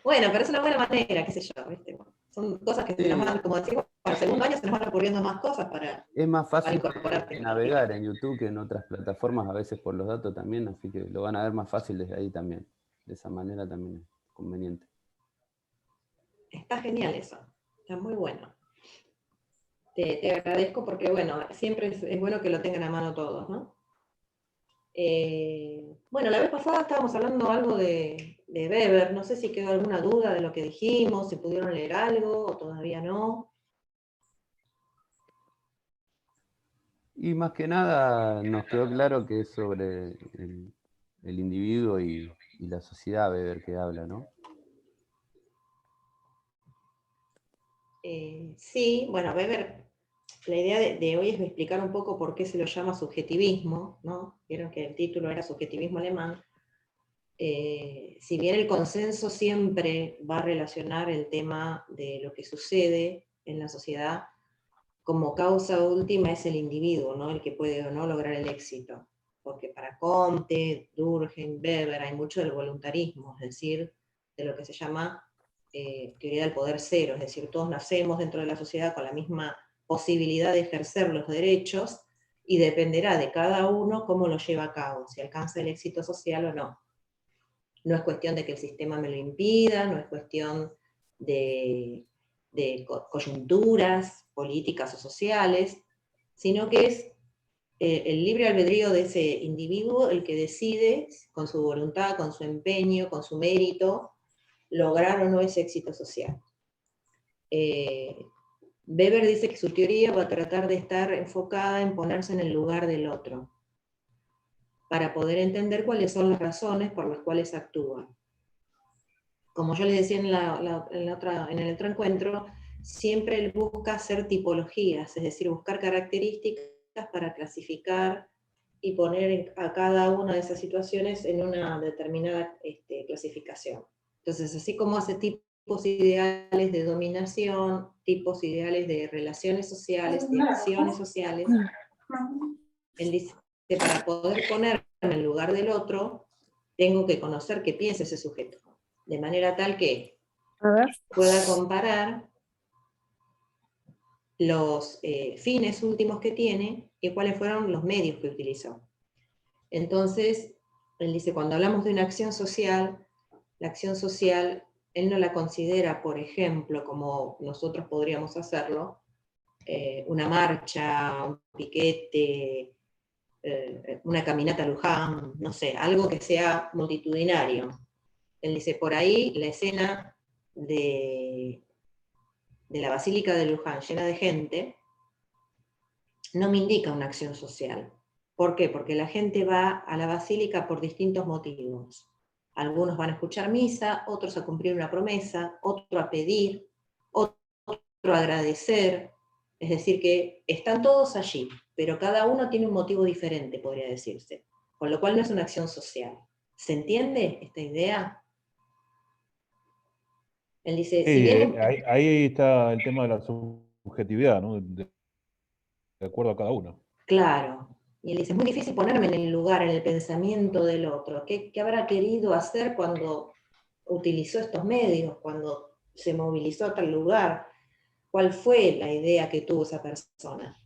Bueno, pero es una buena manera, qué sé yo, ¿viste? Son cosas que se nos van, como decimos, para el segundo año se nos van ocurriendo más cosas Es más para fácil incorporar de tecnología. navegar en YouTube que en otras plataformas, a veces por los datos también, así que lo van a ver más fácil desde ahí también. De esa manera también es conveniente. Está genial eso, está muy bueno. Te agradezco porque, bueno, siempre es bueno que lo tengan a mano todos, ¿no? Bueno, la vez pasada estábamos hablando algo de Weber, no sé si quedó alguna duda de lo que dijimos, si pudieron leer algo o todavía no. Y más que nada nos quedó claro que es sobre el individuo y la sociedad Weber que habla, ¿no? Sí, bueno, Weber, la idea de hoy es explicar un poco por qué se lo llama subjetivismo, ¿no? Vieron que el título era subjetivismo alemán. Si bien el consenso siempre va a relacionar el tema de lo que sucede en la sociedad, como causa última es el individuo, ¿no? El que puede o no lograr el éxito. Porque para Comte, Durkheim, Weber hay mucho del voluntarismo, es decir, de lo que se llama teoría del poder cero, es decir, todos nacemos dentro de la sociedad con la misma posibilidad de ejercer los derechos y dependerá de cada uno cómo lo lleva a cabo, si alcanza el éxito social o no. No es cuestión de que el sistema me lo impida, no es cuestión de coyunturas políticas o sociales, sino que es el libre albedrío de ese individuo el que decide, con su voluntad, con su empeño, con su mérito, lograr o no ese éxito social. Weber dice que su teoría va a tratar de estar enfocada en ponerse en el lugar del otro, para poder entender cuáles son las razones por las cuales actúa. Como yo les decía en el otro encuentro, siempre él busca hacer tipologías, es decir, buscar características para clasificar y poner a cada una de esas situaciones en una determinada clasificación. Entonces, así como hace tipos ideales de dominación, tipos ideales de relaciones sociales, de acciones sociales, él dice, para poder ponerme en el lugar del otro, tengo que conocer qué piensa ese sujeto, de manera tal que pueda comparar los fines últimos que tiene y cuáles fueron los medios que utilizó. Entonces, él dice, cuando hablamos de una acción social, la acción social, él no la considera, por ejemplo, como nosotros podríamos hacerlo, una marcha, un piquete, una caminata a Luján, no sé, algo que sea multitudinario. Él dice, por ahí la escena de la Basílica de Luján llena de gente, no me indica una acción social. ¿Por qué? Porque la gente va a la basílica por distintos motivos. Algunos van a escuchar misa, otros a cumplir una promesa, otro a pedir, otro a agradecer. Es decir, que están todos allí, pero cada uno tiene un motivo diferente, podría decirse. Con lo cual no es una acción social. ¿Se entiende esta idea? Él dice, si Sí, bien... ahí está el tema de la subjetividad, ¿no? De acuerdo a cada uno. Claro. Y él dice, es muy difícil ponerme en el lugar, en el pensamiento del otro. ¿Qué habrá querido hacer cuando utilizó estos medios, cuando se movilizó a tal lugar? ¿Cuál fue la idea que tuvo esa persona?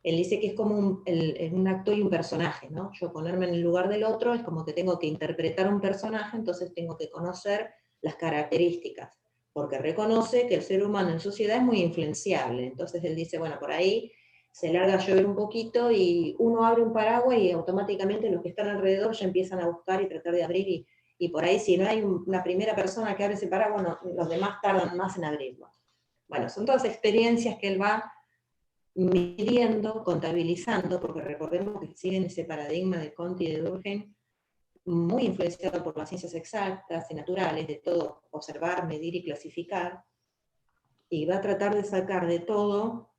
Él dice que es como un actor y un personaje, ¿no? Yo ponerme en el lugar del otro es como que tengo que interpretar un personaje, entonces tengo que conocer las características, porque reconoce que el ser humano en sociedad es muy influenciable. Entonces él dice, bueno, por ahí se larga a llover un poquito y uno abre un paraguas y automáticamente los que están alrededor ya empiezan a buscar y tratar de abrir y por ahí si no hay una primera persona que abre ese paraguas, no, los demás tardan más en abrirlo. Bueno, son todas experiencias que él va midiendo, contabilizando, porque recordemos que siguen ese paradigma de Conte y de Durkheim, muy influenciado por las ciencias exactas y naturales, de todo observar, medir y clasificar, y va a tratar de sacar de todo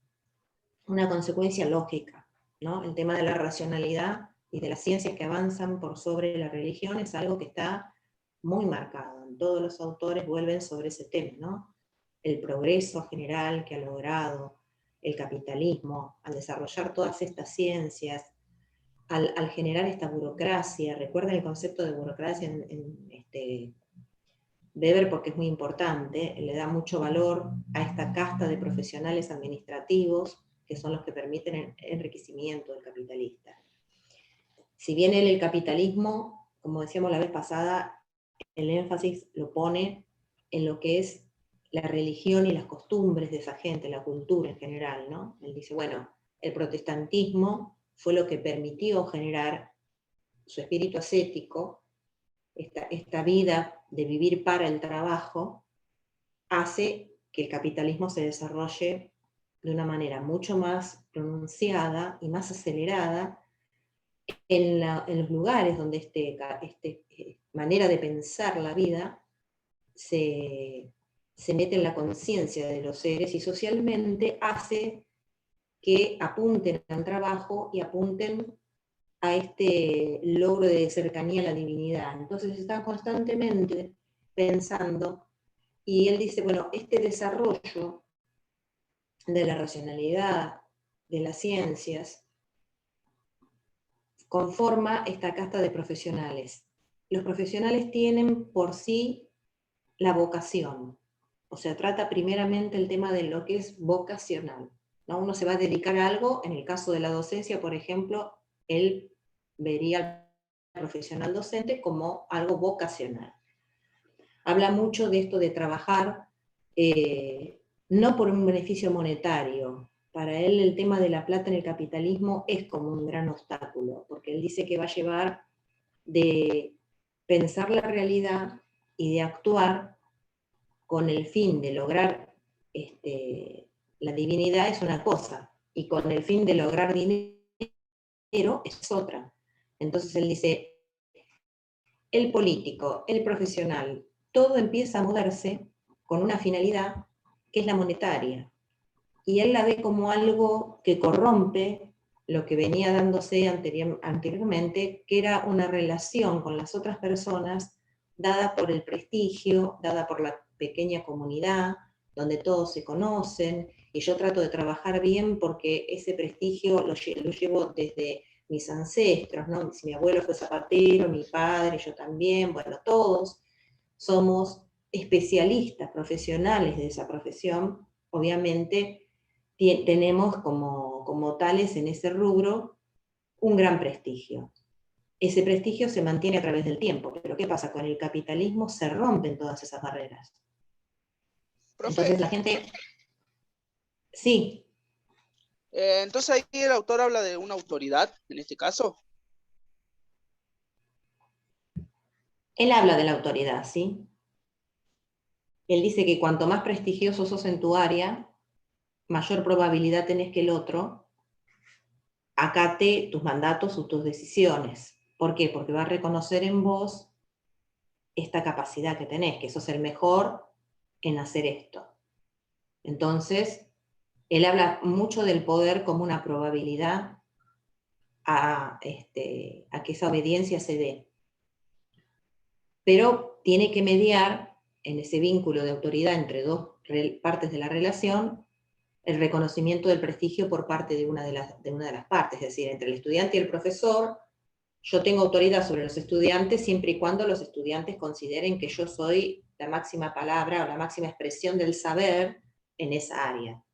una consecuencia lógica, ¿no? El tema de la racionalidad y de las ciencias que avanzan por sobre la religión es algo que está muy marcado. Todos los autores vuelven sobre ese tema, ¿no? El progreso general que ha logrado el capitalismo al desarrollar todas estas ciencias, al generar esta burocracia, recuerden el concepto de burocracia Weber, porque es muy importante, le da mucho valor a esta casta de profesionales administrativos que son los que permiten el enriquecimiento del capitalista. Si bien el capitalismo, como decíamos la vez pasada, el énfasis lo pone en lo que es la religión y las costumbres de esa gente, la cultura en general, ¿no? Él dice, bueno, el protestantismo fue lo que permitió generar su espíritu ascético, esta vida de vivir para el trabajo, hace que el capitalismo se desarrolle de una manera mucho más pronunciada y más acelerada en los lugares donde manera de pensar la vida se mete en la conciencia de los seres y socialmente hace que apunten al trabajo y apunten a este logro de cercanía a la divinidad. Entonces están constantemente pensando, y él dice, bueno, este desarrollo de la racionalidad, de las ciencias, conforma esta casta de profesionales. Los profesionales tienen por sí la vocación, o sea, trata primeramente el tema de lo que es vocacional, ¿no? Uno se va a dedicar a algo, en el caso de la docencia, por ejemplo, él vería al profesional docente como algo vocacional. Habla mucho de esto de trabajar no por un beneficio monetario. Para él el tema de la plata en el capitalismo es como un gran obstáculo, porque él dice que va a llevar de pensar la realidad y de actuar con el fin de lograr la divinidad es una cosa, y con el fin de lograr dinero es otra. Entonces él dice, el político, el profesional, todo empieza a moverse con una finalidad que es la monetaria. Y él la ve como algo que corrompe lo que venía dándose anteriormente, que era una relación con las otras personas dada por el prestigio, dada por la pequeña comunidad, donde todos se conocen, y yo trato de trabajar bien porque ese prestigio lo llevo desde mis ancestros, ¿no? Si mi abuelo fue zapatero, mi padre, yo también, bueno, todos somos especialistas, profesionales de esa profesión, obviamente tenemos como tales en ese rubro un gran prestigio. Ese prestigio se mantiene a través del tiempo, pero ¿qué pasa? Con el capitalismo se rompen todas esas barreras. Profe, Entonces la gente... Sí. Entonces ahí el autor habla de una autoridad, en este caso. Él habla de la autoridad, ¿sí? Él dice que cuanto más prestigioso sos en tu área, mayor probabilidad tenés que el otro acate tus mandatos o tus decisiones. ¿Por qué? Porque va a reconocer en vos esta capacidad que tenés, que sos el mejor en hacer esto. Entonces, él habla mucho del poder como una probabilidad a que esa obediencia se dé. Pero tiene que mediar en ese vínculo de autoridad entre dos partes de la relación el reconocimiento del prestigio por parte de una de las partes, es decir, entre el estudiante y el profesor. Yo tengo autoridad sobre los estudiantes siempre y cuando los estudiantes consideren que yo soy la máxima palabra o la máxima expresión del saber en esa área.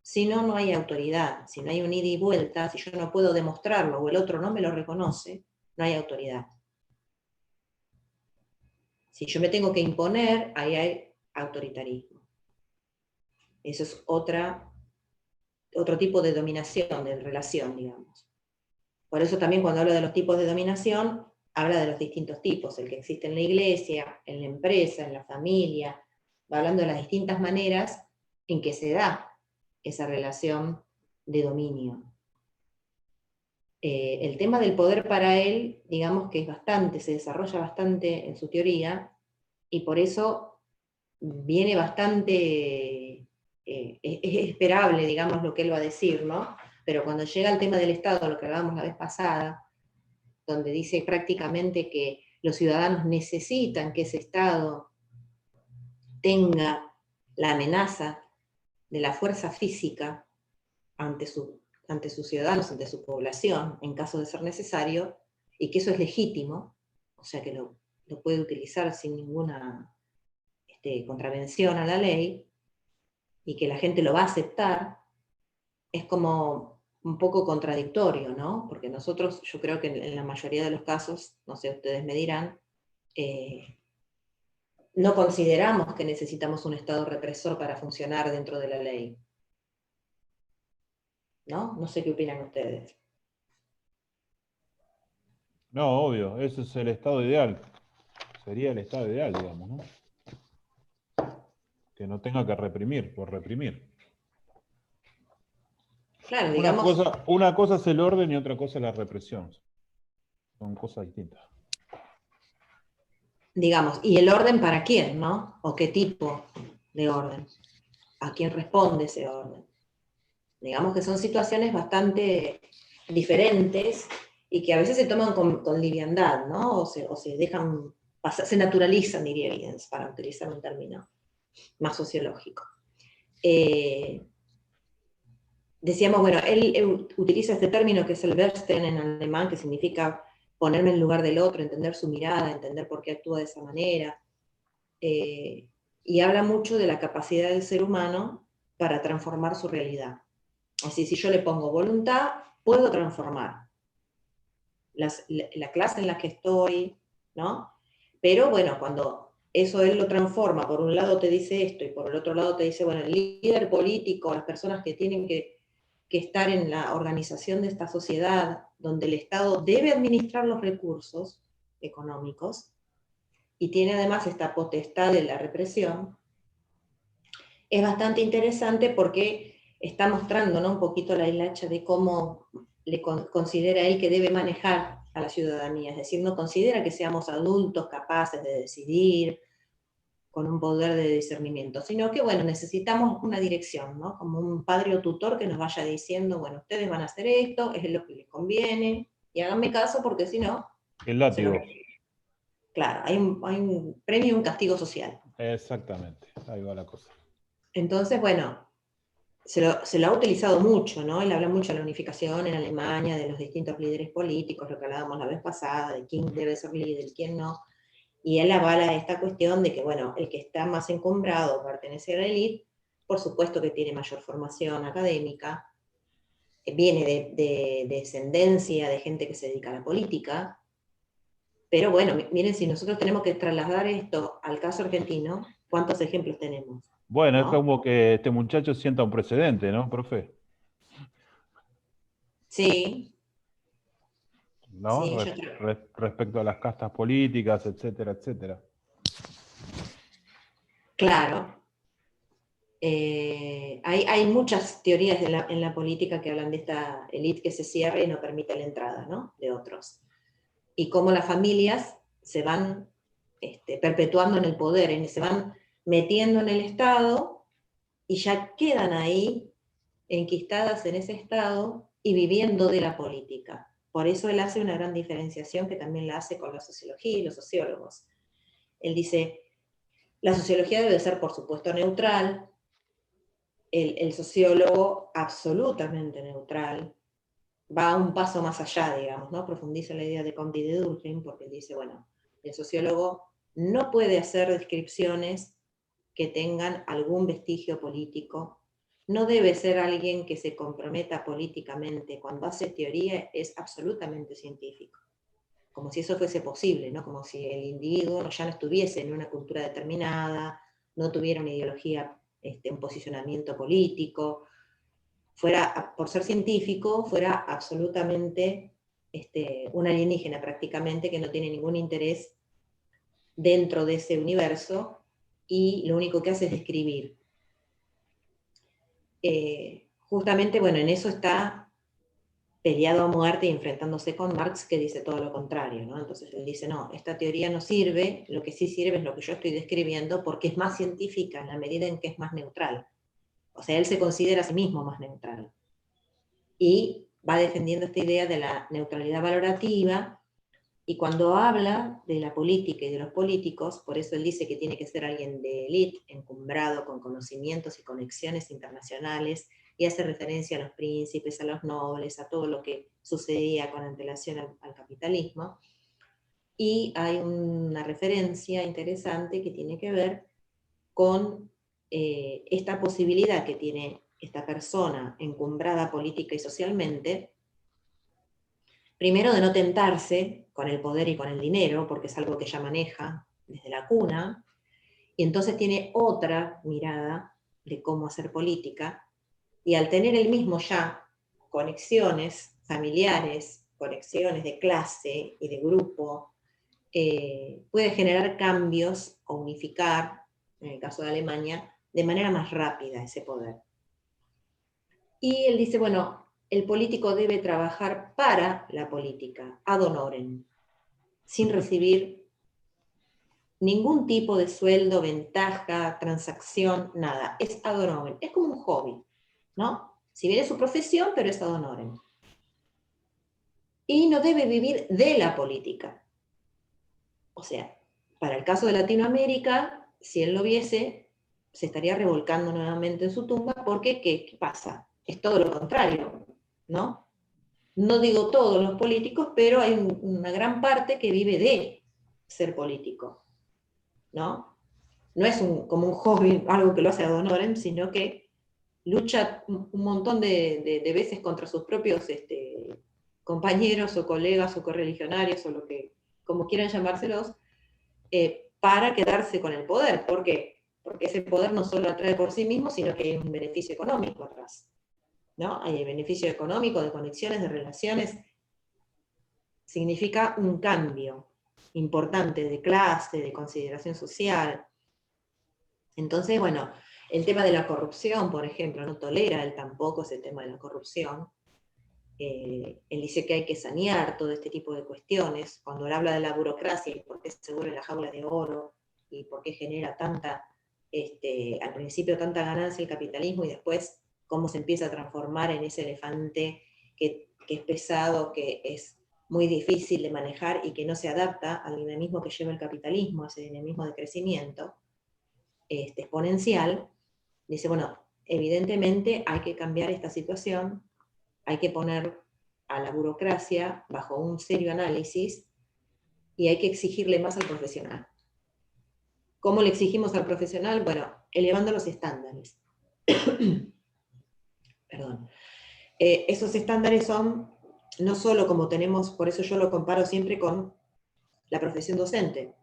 Si no, no hay autoridad. Si no hay un ida y vuelta, si yo no puedo demostrarlo o el otro no me lo reconoce, no hay autoridad. Si yo me tengo que imponer, ahí hay autoritarismo. Eso es otro tipo de dominación, de relación, digamos. Por eso también cuando hablo de los tipos de dominación, habla de los distintos tipos, el que existe en la iglesia, en la empresa, en la familia, va hablando de las distintas maneras en que se da esa relación de dominio. El tema del poder para él, digamos que se desarrolla bastante en su teoría, y por eso viene bastante, es esperable, digamos, lo que él va a decir, ¿no? Pero cuando llega al tema del Estado, lo que hablábamos la vez pasada, donde dice prácticamente que los ciudadanos necesitan que ese Estado tenga la amenaza de la fuerza física ante ante sus ciudadanos, ante su población, en caso de ser necesario, y que eso es legítimo, o sea que lo puede utilizar sin ninguna contravención a la ley, y que la gente lo va a aceptar, es como un poco contradictorio, ¿no? Porque nosotros, yo creo que en la mayoría de los casos, no sé, ustedes me dirán, no consideramos que necesitamos un Estado represor para funcionar dentro de la ley. ¿No? No sé qué opinan ustedes. No, obvio, ese es el estado ideal. Sería el estado ideal, digamos, ¿no? Que no tenga que reprimir por reprimir. Claro, digamos, Una cosa es el orden y otra cosa es la represión. Son cosas distintas. digamos, ¿y el orden para quién, no? ¿O qué tipo de orden? ¿A quién responde ese orden? Digamos que son situaciones bastante diferentes y que a veces se toman con liviandad, ¿no? O se dejan pasar, se naturalizan, diría Giddens, para utilizar un término más sociológico. Decíamos, bueno, él utiliza este término que es el Verstehen en alemán, que significa ponerme en lugar del otro, entender su mirada, entender por qué actúa de esa manera, y habla mucho de la capacidad del ser humano para transformar su realidad. Así, si yo le pongo voluntad, puedo transformar la clase en la que estoy, ¿no? Pero bueno, cuando eso él lo transforma, por un lado te dice esto y por el otro lado te dice, bueno, el líder político, las personas que tienen que estar en la organización de esta sociedad, donde el Estado debe administrar los recursos económicos y tiene además esta potestad de la represión, es bastante interesante porque está mostrando, ¿no?, un poquito la hilacha de cómo le considera él que debe manejar a la ciudadanía, es decir, no considera que seamos adultos capaces de decidir, con un poder de discernimiento, sino que, bueno, necesitamos una dirección, ¿no? Como un padre o tutor que nos vaya diciendo, bueno, ustedes van a hacer esto, es lo que les conviene, y háganme caso porque si no... El látigo. Claro, hay un premio y un castigo social. Exactamente, ahí va la cosa. Entonces, bueno, se lo ha utilizado mucho, ¿no? Él habla mucho de la unificación en Alemania, de los distintos líderes políticos, lo que hablábamos la vez pasada, de quién debe ser líder y quién no. Y él avala esta cuestión de que, bueno, el que está más encumbrado pertenece a la élite, por supuesto que tiene mayor formación académica, viene de descendencia de gente que se dedica a la política, pero bueno, miren, si nosotros tenemos que trasladar esto al caso argentino, ¿cuántos ejemplos tenemos? Bueno, ¿no? Es como que este muchacho sienta un precedente, ¿no, profe? Sí. ¿No? Sí, yo creo. Respecto a las castas políticas, etcétera, etcétera. Claro. Hay muchas teorías en la política que hablan de esta élite que se cierra y no permite la entrada, ¿no?, de otros. Y cómo las familias se van perpetuando en el poder, se van metiendo en el Estado y ya quedan ahí enquistadas en ese Estado y viviendo de la política. Por eso él hace una gran diferenciación que también la hace con la sociología y los sociólogos. Él dice, la sociología debe ser, por supuesto, neutral, el sociólogo absolutamente neutral, va un paso más allá, digamos, ¿no? Profundiza la idea de Comte y de Durkheim, porque dice, bueno, el sociólogo no puede hacer descripciones que tengan algún vestigio político, no debe ser alguien que se comprometa políticamente, cuando hace teoría es absolutamente científico, como si eso fuese posible, ¿no? Como si el individuo ya no estuviese en una cultura determinada, no tuviera una ideología, un posicionamiento político, fuera, por ser científico, fuera absolutamente un alienígena prácticamente que no tiene ningún interés dentro de ese universo y lo único que hace es describir. Justamente, bueno, en eso está peleado a muerte y enfrentándose con Marx, que dice todo lo contrario, ¿no? Entonces él dice, no, esta teoría no sirve, lo que sí sirve es lo que yo estoy describiendo porque es más científica en la medida en que es más neutral. O sea, él se considera a sí mismo más neutral. Y va defendiendo esta idea de la neutralidad valorativa, y cuando habla de la política y de los políticos, por eso él dice que tiene que ser alguien de élite, encumbrado con conocimientos y conexiones internacionales, y hace referencia a los príncipes, a los nobles, a todo lo que sucedía con antelación al capitalismo. Y hay una referencia interesante que tiene que ver con esta posibilidad que tiene esta persona encumbrada política y socialmente, primero de no tentarse con el poder y con el dinero, porque es algo que ya maneja desde la cuna, y entonces tiene otra mirada de cómo hacer política, y al tener él mismo ya conexiones familiares, conexiones de clase y de grupo, puede generar cambios o unificar, en el caso de Alemania, de manera más rápida ese poder. Y él dice, bueno, el político debe trabajar para la política, ad honorem, sin recibir ningún tipo de sueldo, ventaja, transacción, nada. Es ad honorem, es como un hobby, ¿no? Si bien es su profesión, pero es ad honorem. Y no debe vivir de la política. O sea, para el caso de Latinoamérica, si él lo viese, se estaría revolcando nuevamente en su tumba, porque ¿qué pasa? Es todo lo contrario, ¿no? No digo todos los políticos, pero hay una gran parte que vive de ser político, ¿no? No es como un hobby, algo que lo hace ad honorem, sino que lucha un montón de veces contra sus propios compañeros o colegas o correligionarios o como quieran llamárselos, para quedarse con el poder. ¿Por qué? Porque ese poder no solo atrae por sí mismo, sino que hay un beneficio económico atrás, ¿no? Hay el beneficio económico de conexiones, de relaciones. Significa un cambio importante de clase, de consideración social. Entonces, bueno, el tema de la corrupción, por ejemplo, no tolera él tampoco ese tema de la corrupción. Él dice que hay que sanear todo este tipo de cuestiones. Cuando él habla de la burocracia y por qué se vuelve la jaula de oro y por qué genera al principio tanta ganancia el capitalismo y después cómo se empieza a transformar en ese elefante que es pesado, que es muy difícil de manejar y que no se adapta al dinamismo que lleva el capitalismo, ese dinamismo de crecimiento exponencial. Dice, bueno, evidentemente hay que cambiar esta situación, hay que poner a la burocracia bajo un serio análisis y hay que exigirle más al profesional. ¿Cómo le exigimos al profesional? Bueno, elevando los estándares. Perdón. Esos estándares son no solo como tenemos, por eso yo lo comparo siempre con la profesión docente,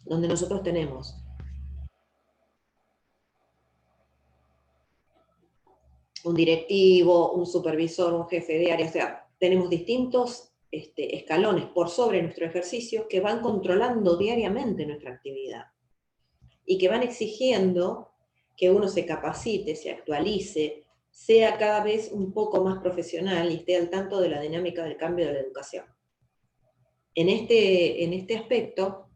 donde nosotros tenemos un directivo, un supervisor, un jefe de área, o sea, tenemos distintos escalones por sobre nuestro ejercicio que van controlando diariamente nuestra actividad y que van exigiendo que uno se capacite, se actualice, sea cada vez un poco más profesional y esté al tanto de la dinámica del cambio de la educación. En este aspecto,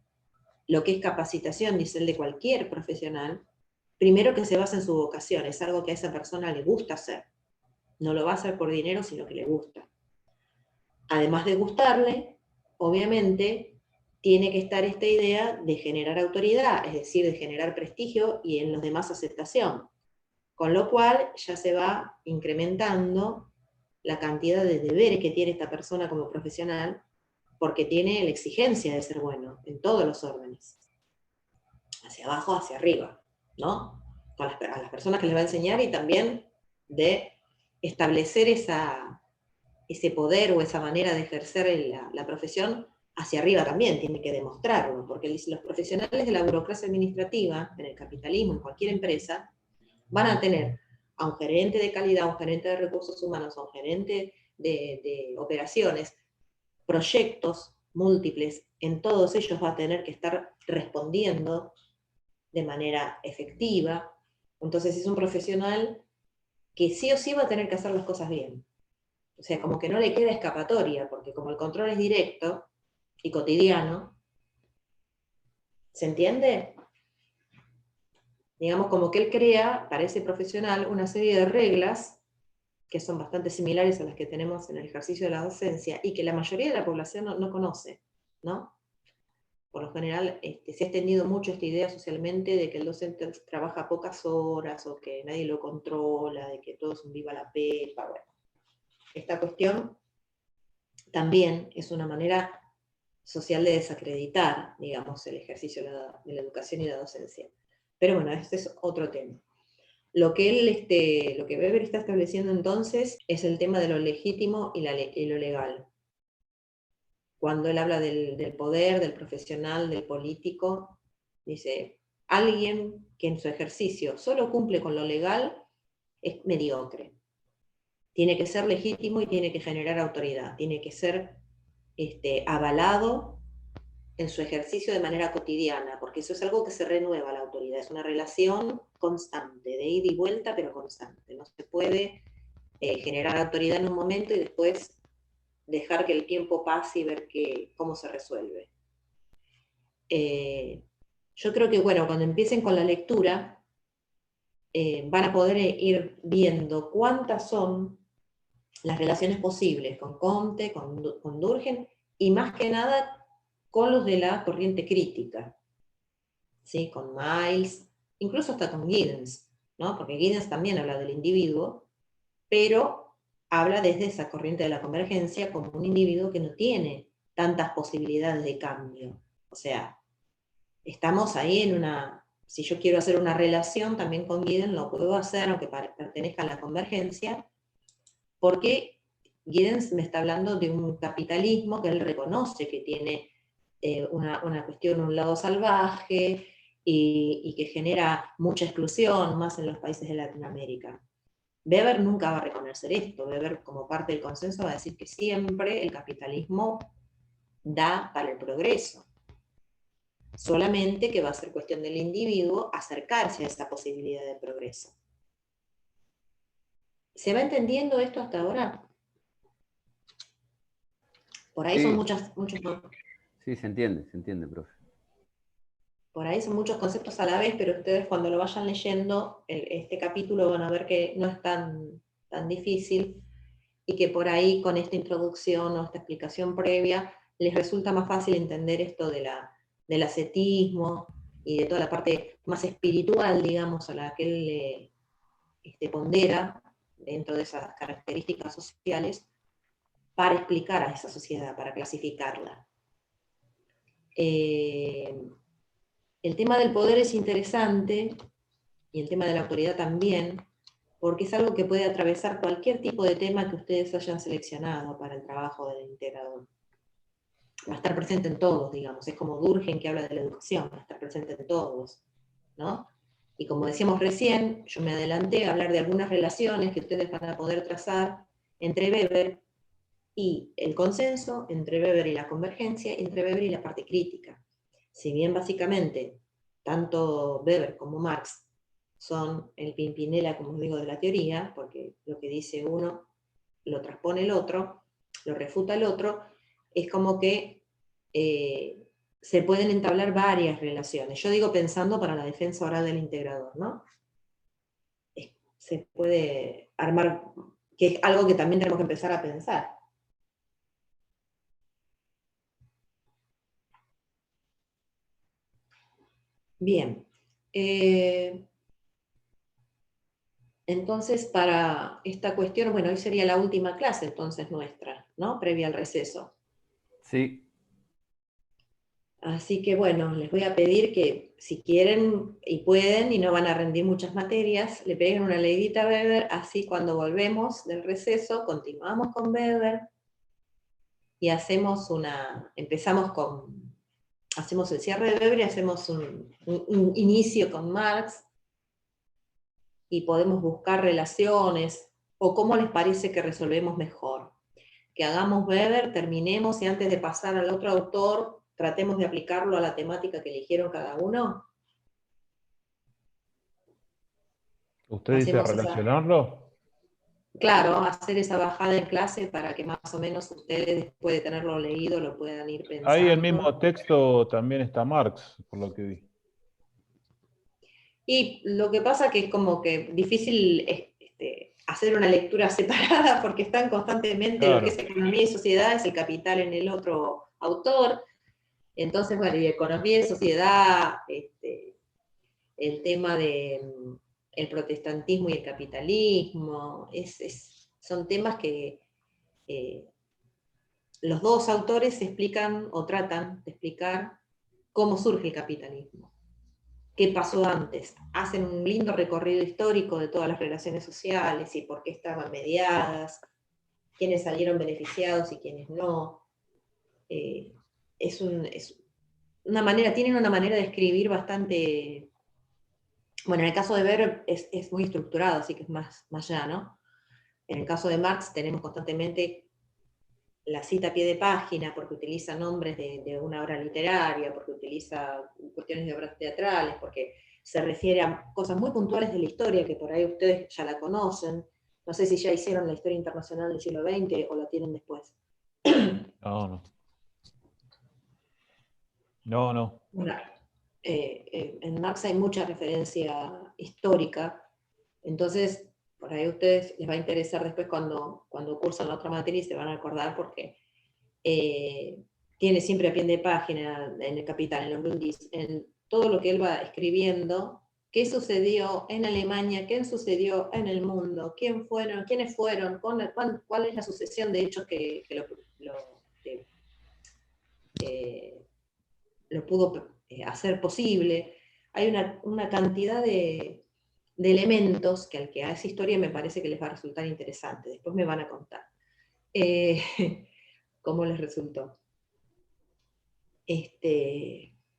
lo que es capacitación, dice el de cualquier profesional, primero que se basa en su vocación, es algo que a esa persona le gusta hacer. No lo va a hacer por dinero, sino que le gusta. Además de gustarle, obviamente, tiene que estar esta idea de generar autoridad, es decir, de generar prestigio y en los demás aceptación. Con lo cual ya se va incrementando la cantidad de deberes que tiene esta persona como profesional, porque tiene la exigencia de ser bueno en todos los órdenes. Hacia abajo, hacia arriba, ¿no? A las personas que les va a enseñar y también de establecer ese poder o esa manera de ejercer la profesión hacia arriba también, tiene que demostrarlo, porque los profesionales de la burocracia administrativa, en el capitalismo, en cualquier empresa, van a tener a un gerente de calidad, a un gerente de recursos humanos, a un gerente de operaciones, proyectos múltiples, en todos ellos va a tener que estar respondiendo de manera efectiva. Entonces es un profesional que sí o sí va a tener que hacer las cosas bien. O sea, como que no le queda escapatoria, porque como el control es directo y cotidiano, ¿se entiende? Digamos, como que él crea para ese profesional una serie de reglas que son bastante similares a las que tenemos en el ejercicio de la docencia y que la mayoría de la población no conoce, ¿no? Por lo general se ha extendido mucho esta idea socialmente de que el docente trabaja pocas horas o que nadie lo controla, de que todo es un viva la pepa. Bueno, esta cuestión también es una manera social de desacreditar, digamos, el ejercicio de la educación y la docencia. Pero bueno, este es otro tema. Lo que lo que Weber está estableciendo entonces es el tema de lo legítimo y lo legal. Cuando él habla del poder, del profesional, del político, dice, alguien que en su ejercicio solo cumple con lo legal es mediocre. Tiene que ser legítimo y tiene que generar autoridad, tiene que ser avalado en su ejercicio de manera cotidiana, porque eso es algo que se renueva la autoridad, es una relación constante, de ida y vuelta, pero constante. No se puede generar autoridad en un momento y después dejar que el tiempo pase y ver cómo se resuelve. Yo creo que, bueno, cuando empiecen con la lectura, van a poder ir viendo cuántas son las relaciones posibles con Comte, con Durkheim, y más que nada con los de la corriente crítica, ¿sí? Con Miles, incluso hasta con Giddens, ¿no? Porque Giddens también habla del individuo, pero habla desde esa corriente de la convergencia como un individuo que no tiene tantas posibilidades de cambio. O sea, estamos ahí en una... Si yo quiero hacer una relación también con Giddens, lo puedo hacer, aunque pertenezca a la convergencia, porque Giddens me está hablando de un capitalismo que él reconoce que tiene una cuestión, un lado salvaje, y que genera mucha exclusión, más en los países de Latinoamérica. Weber nunca va a reconocer esto. Weber, como parte del consenso, va a decir que siempre el capitalismo da para el progreso. Solamente que va a ser cuestión del individuo acercarse a esa posibilidad de progreso. ¿Se va entendiendo esto hasta ahora? Por ahí Sí. son muchos. Sí, se entiende, profe. Por ahí son muchos conceptos a la vez, pero ustedes cuando lo vayan leyendo, este capítulo van a ver que no es tan difícil y que por ahí con esta introducción o esta explicación previa les resulta más fácil entender esto del ascetismo y de toda la parte más espiritual, digamos, a la que él pondera dentro de esas características sociales para explicar a esa sociedad, para clasificarla. El tema del poder es interesante, y el tema de la autoridad también, porque es algo que puede atravesar cualquier tipo de tema que ustedes hayan seleccionado para el trabajo del integrador. Va a estar presente en todos, digamos, es como Durkheim que habla de la educación, va a estar presente en todos, ¿no? Y como decíamos recién, yo me adelanté a hablar de algunas relaciones que ustedes van a poder trazar entre Weber y el consenso, entre Weber y la convergencia, entre Weber y la parte crítica. Si bien básicamente tanto Weber como Marx son el Pimpinela, como digo, de la teoría, porque lo que dice uno lo transpone el otro, lo refuta el otro, es como que se pueden entablar varias relaciones. Yo digo pensando para la defensa oral del integrador, ¿no? Se puede armar, que es algo que también tenemos que empezar a pensar. Bien. Entonces, para esta cuestión, bueno, hoy sería la última clase entonces nuestra, ¿no? Previa al receso. Sí. Así que bueno, les voy a pedir que si quieren y pueden y no van a rendir muchas materias, le peguen una leidita a Weber, así cuando volvemos del receso, continuamos con Weber y hacemos el cierre de Weber y hacemos un inicio con Marx, y podemos buscar relaciones, o cómo les parece que resolvemos mejor. Que hagamos Weber, terminemos, y antes de pasar al otro autor, tratemos de aplicarlo a la temática que eligieron cada uno. ¿Usted dice relacionarlo? Claro, hacer esa bajada en clase para que más o menos ustedes, después de tenerlo leído, lo puedan ir pensando. Ahí el mismo texto también está Marx, por lo que vi. Y lo que pasa que es como que difícil hacer una lectura separada porque están constantemente, claro, lo que es economía y sociedad es el capital en el otro autor. Entonces, bueno, y economía y sociedad, el tema de el protestantismo y el capitalismo, son temas que los dos autores explican o tratan de explicar cómo surge el capitalismo, qué pasó antes. Hacen un lindo recorrido histórico de todas las relaciones sociales y por qué estaban mediadas, quiénes salieron beneficiados y quiénes no. Tienen una manera de escribir bastante, bueno, en el caso de Weber es muy estructurado, así que es más llano. En el caso de Marx tenemos constantemente la cita a pie de página, porque utiliza nombres de una obra literaria, porque utiliza cuestiones de obras teatrales, porque se refiere a cosas muy puntuales de la historia, que por ahí ustedes ya la conocen. No sé si ya hicieron la historia internacional del siglo XX o la tienen después. No. No. En Marx hay mucha referencia histórica, entonces por ahí a ustedes les va a interesar después cuando cursan la otra materia y se van a acordar porque tiene siempre a pie de página en el Capital, en los Grundrisse, en todo lo que él va escribiendo, qué sucedió en Alemania, qué sucedió en el mundo, quiénes fueron, cuál es la sucesión de hechos que lo pudo hacer posible. Hay una cantidad de elementos que al que hace historia me parece que les va a resultar interesante. Después me van a contar cómo les resultó.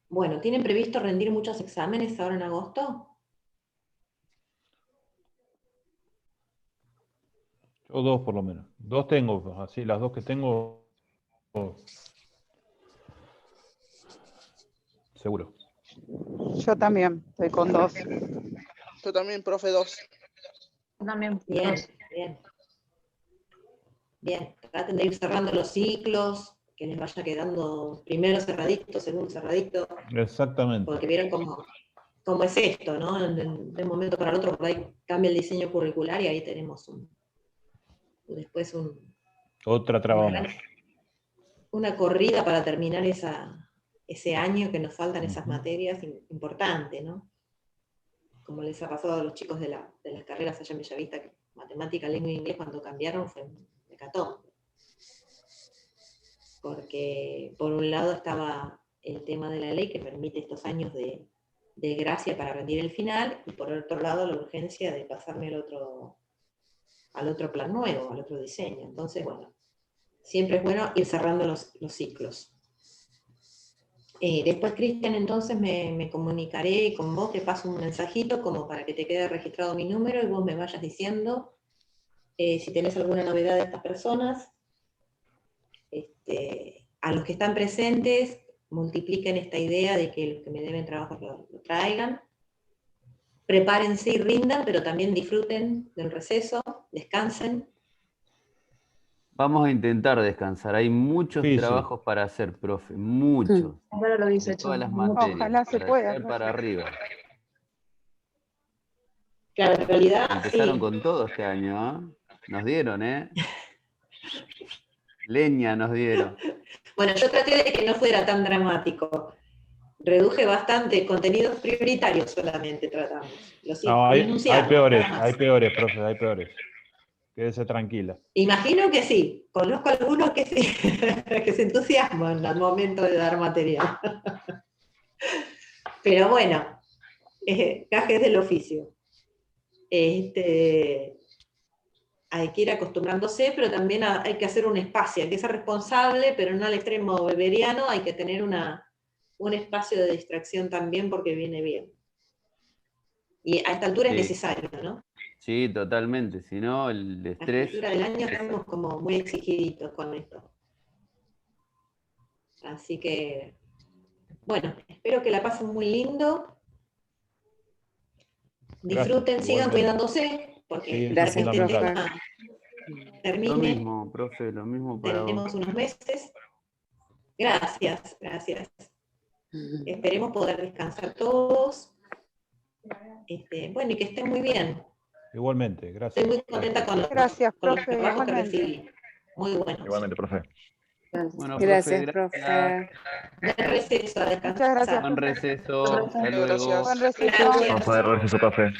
Bueno, ¿tienen previsto rendir muchos exámenes ahora en agosto? Yo 2 por lo menos. 2 tengo, así las 2 que tengo, seguro. Yo también, estoy con 2. Yo también, profe, 2. También. Bien, traten de ir cerrando los ciclos, que les vaya quedando primero cerradito, segundo cerradito. Exactamente. Porque vieron cómo es esto, ¿no? De un momento para el otro, por ahí cambia el diseño curricular y ahí tenemos después Otra traba más. Una corrida para terminar ese año que nos faltan esas materias importantes, ¿no? Como les ha pasado a los chicos de las carreras allá en Bellavista, que matemática, lengua e inglés cuando cambiaron fue un hecatombe. Porque por un lado estaba el tema de la ley que permite estos años de gracia para rendir el final, y por otro lado la urgencia de pasarme al otro plan nuevo, al otro diseño. Entonces, bueno, siempre es bueno ir cerrando los ciclos. Después, Cristian, entonces me comunicaré con vos, te paso un mensajito como para que te quede registrado mi número y vos me vayas diciendo si tenés alguna novedad de estas personas. A los que están presentes, multipliquen esta idea de que los que me deben trabajo lo traigan. Prepárense y rindan, pero también disfruten del receso, descansen. Vamos a intentar descansar. Hay muchos trabajos para hacer, profe. Muchos. Ahora lo dice, todas las materias. Ojalá se pueda. Estar para arriba. Claro, en realidad. Empezaron sí. con todo este año, ¿eh? Nos dieron, ¿eh? Leña nos dieron. Bueno, yo traté de que no fuera tan dramático. Reduje bastante, contenidos prioritarios solamente tratamos. No, hay peores, profe, hay peores. Quédese tranquila. Imagino que sí. Conozco algunos que sí, que se entusiasman al momento de dar material. Pero bueno, gajes del oficio. Hay que ir acostumbrándose, pero también hay que hacer un espacio, hay que ser responsable, pero no al extremo beberiano, hay que tener un espacio de distracción también porque viene bien. Y a esta altura es necesario, ¿no? Sí, totalmente, si no el estrés... A esta altura del año estamos como muy exigiditos con esto. Así que, bueno, espero que la pasen muy lindo. Disfruten, Gracias, sigan igualmente. cuidándose, porque Sí, gracias es que este fundamental. tema Lo termine. mismo, profe, lo mismo para vos. Tenemos unos meses. Gracias. Esperemos poder descansar todos. Bueno, y que estén muy bien. Igualmente, gracias. Estoy muy contenta con los Gracias, con los profe, trabajos que igualmente. recibí. Muy buenos. Igualmente, profe. Bueno, Gracias, profe. profe. De receso, a descansar. Muchas gracias, Buen profe. receso. Hasta luego. Gracias. Buen receso. Gracias. Vamos a ver receso, profe.